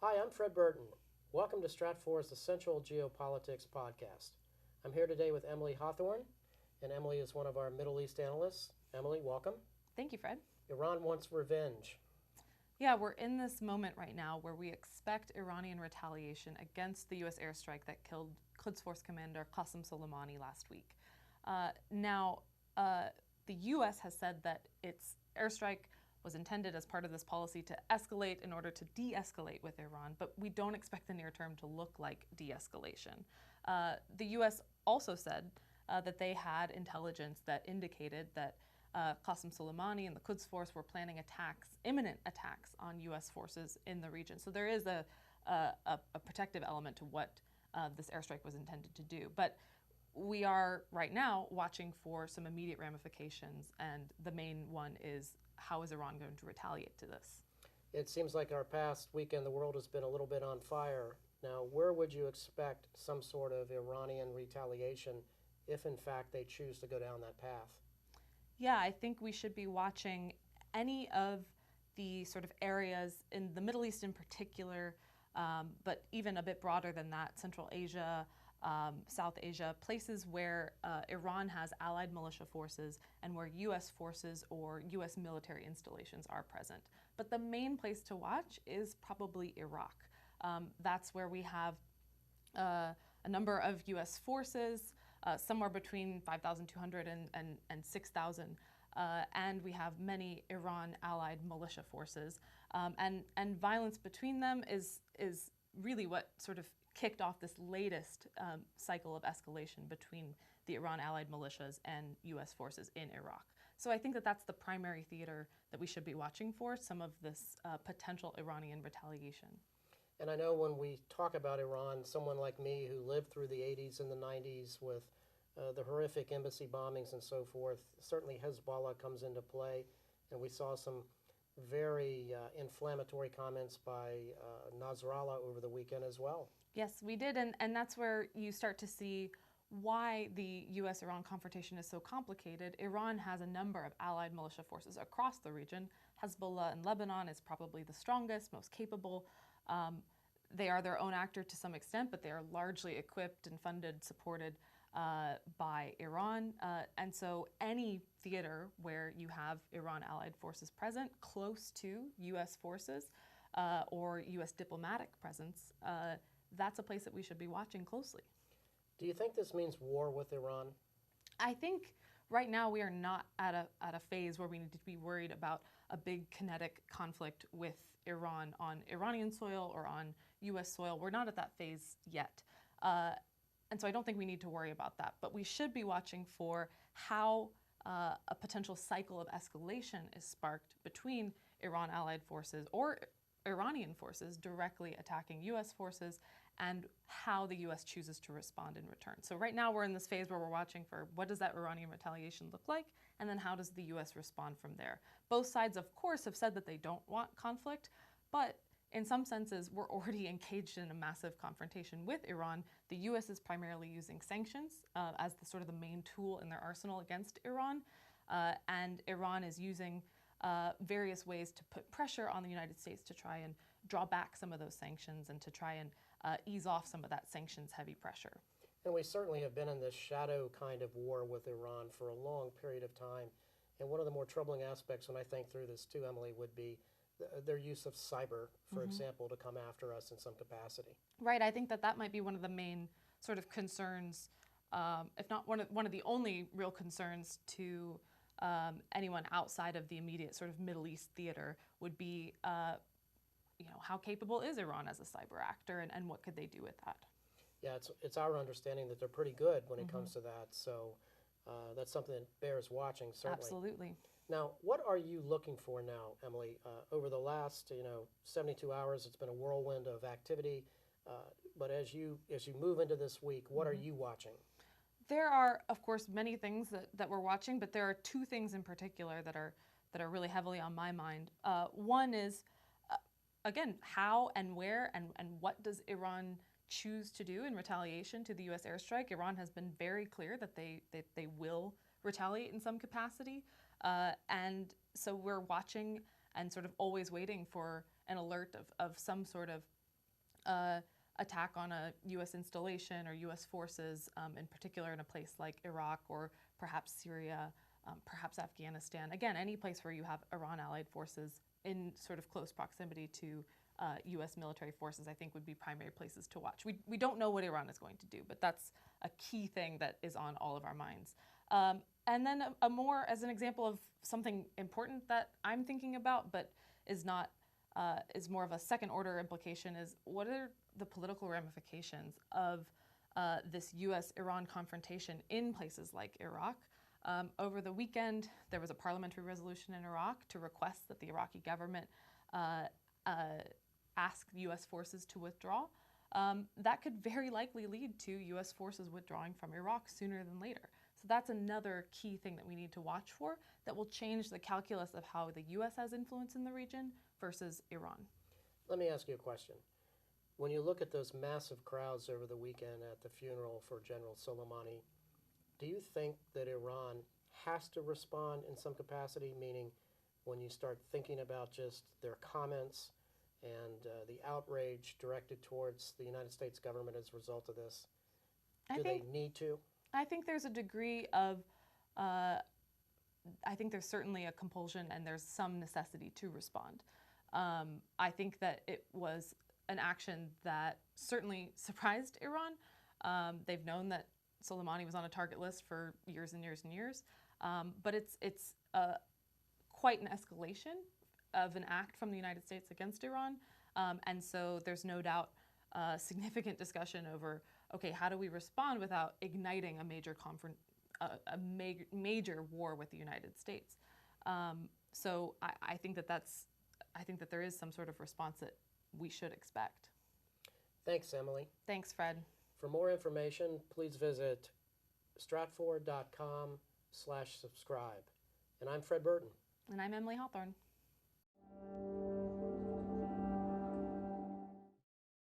Hi, I'm Fred Burton. Welcome to Stratfor's Essential Geopolitics podcast. I'm here today with Emily Hawthorne, and Emily is one of our Middle East analysts. Emily, welcome. Thank you, Fred. Iran wants revenge. Yeah, we're in this moment right now where we expect Iranian retaliation against the U.S. airstrike that killed Quds Force commander Qassem Soleimani last week. The U.S. has said that its airstrike was intended as part of this policy to escalate in order to de-escalate with Iran, but we don't expect the near term to look like de-escalation. The U.S. also said that they had intelligence that indicated that Qassem Soleimani and the Quds Force were planning imminent attacks on U.S. forces in the region. So there is a protective element to what this airstrike was intended to do. But we are right now watching for some immediate ramifications, and the main one is how is Iran going to retaliate to this? It seems like our past weekend, the world has been a little bit on fire. Now, where would you expect some sort of Iranian retaliation if, in fact, they choose to go down that path? Yeah, I think we should be watching any of the sort of areas in the Middle East in particular, but even a bit broader than that, Central Asia, South Asia, places where Iran has allied militia forces and where U.S. forces or U.S. military installations are present. But the main place to watch is probably Iraq. That's where we have a number of U.S. forces, somewhere between 5,200 and 6,000. And we have many Iran-allied militia forces. And violence between them is really what sort of kicked off this latest cycle of escalation between the Iran-allied militias and U.S. forces in Iraq. So I think that that's the primary theater that we should be watching for, some of this potential Iranian retaliation. And I know when we talk about Iran, someone like me who lived through the 80s and the 90s with the horrific embassy bombings and so forth, certainly Hezbollah comes into play. And we saw some very inflammatory comments by Nasrallah over the weekend as well. Yes, we did. And that's where you start to see why the U.S.-Iran confrontation is so complicated. Iran has a number of allied militia forces across the region. Hezbollah in Lebanon is probably the strongest, most capable. They are their own actor to some extent, but they are largely equipped and funded, supported by Iran. And so any theater where you have Iran-allied forces present close to U.S. forces or U.S. diplomatic presence, that's a place that we should be watching closely. Do you think this means war with Iran? I think right now we are not at a phase where we need to be worried about a big kinetic conflict with Iran on Iranian soil or on U.S. soil. We're not at that phase yet. And so I don't think we need to worry about that. But we should be watching for how a potential cycle of escalation is sparked between Iran-allied forces or Iranian forces directly attacking U.S. forces and how the U.S. chooses to respond in return. So right now we're in this phase where we're watching for what does that Iranian retaliation look like, and then how does the U.S. respond from there. Both sides, of course, have said that they don't want conflict, but in some senses, we're already engaged in a massive confrontation with Iran. The U.S. is primarily using sanctions as the sort of the main tool in their arsenal against Iran, and Iran is using various ways to put pressure on the United States to try and draw back some of those sanctions and to try and ease off some of that sanctions-heavy pressure. And we certainly have been in this shadow kind of war with Iran for a long period of time. And one of the more troubling aspects when I think through this too, Emily, would be their use of cyber, for example, to come after us in some capacity. Right, I think that that might be one of the main sort of concerns, if not one of the only real concerns to anyone outside of the immediate sort of Middle East theater would be, how capable is Iran as a cyber actor, and what could they do with that? Yeah, it's our understanding that they're pretty good when it comes to that. So that's something that bears watching, certainly. Absolutely. Now, what are you looking for now, Emily? Over the last 72 hours, it's been a whirlwind of activity. But as you move into this week, what are you watching? There are, of course, many things that we're watching, but there are two things in particular that are really heavily on my mind. One is, again, how and where and what does Iran choose to do in retaliation to the U.S. airstrike? Iran has been very clear that they will retaliate in some capacity. And so we're watching and sort of always waiting for an alert of some sort of attack on a U.S. installation or U.S. forces, in particular in a place like Iraq or perhaps Syria, perhaps Afghanistan. Again, any place where you have Iran-allied forces in sort of close proximity to U.S. military forces, I think would be primary places to watch. We don't know what Iran is going to do, but that's a key thing that is on all of our minds. And then a more, as an example of something important that I'm thinking about, but is not, is more of a second order implication, is what are the political ramifications of this U.S.-Iran confrontation in places like Iraq? Over the weekend, there was a parliamentary resolution in Iraq to request that the Iraqi government ask U.S. forces to withdraw. That could very likely lead to U.S. forces withdrawing from Iraq sooner than later. So that's another key thing that we need to watch for that will change the calculus of how the U.S. has influence in the region versus Iran. Let me ask you a question. When you look at those massive crowds over the weekend at the funeral for General Soleimani, do you think that Iran has to respond in some capacity, meaning when you start thinking about just their comments and the outrage directed towards the United States government as a result of this, do they need to? I think there's a degree of, I think there's certainly a compulsion and there's some necessity to respond. I think that it was an action that certainly surprised Iran. They've known that Soleimani was on a target list for years and years and years, but it's quite an escalation of an act from the United States against Iran, and so there's no doubt significant discussion over, okay, how do we respond without igniting a major war with the United States? So I think that there is some sort of response that we should expect. Thanks, Emily. Thanks, Fred. For more information, please visit stratfor.com/subscribe. And I'm Fred Burton. And I'm Emily Hawthorne.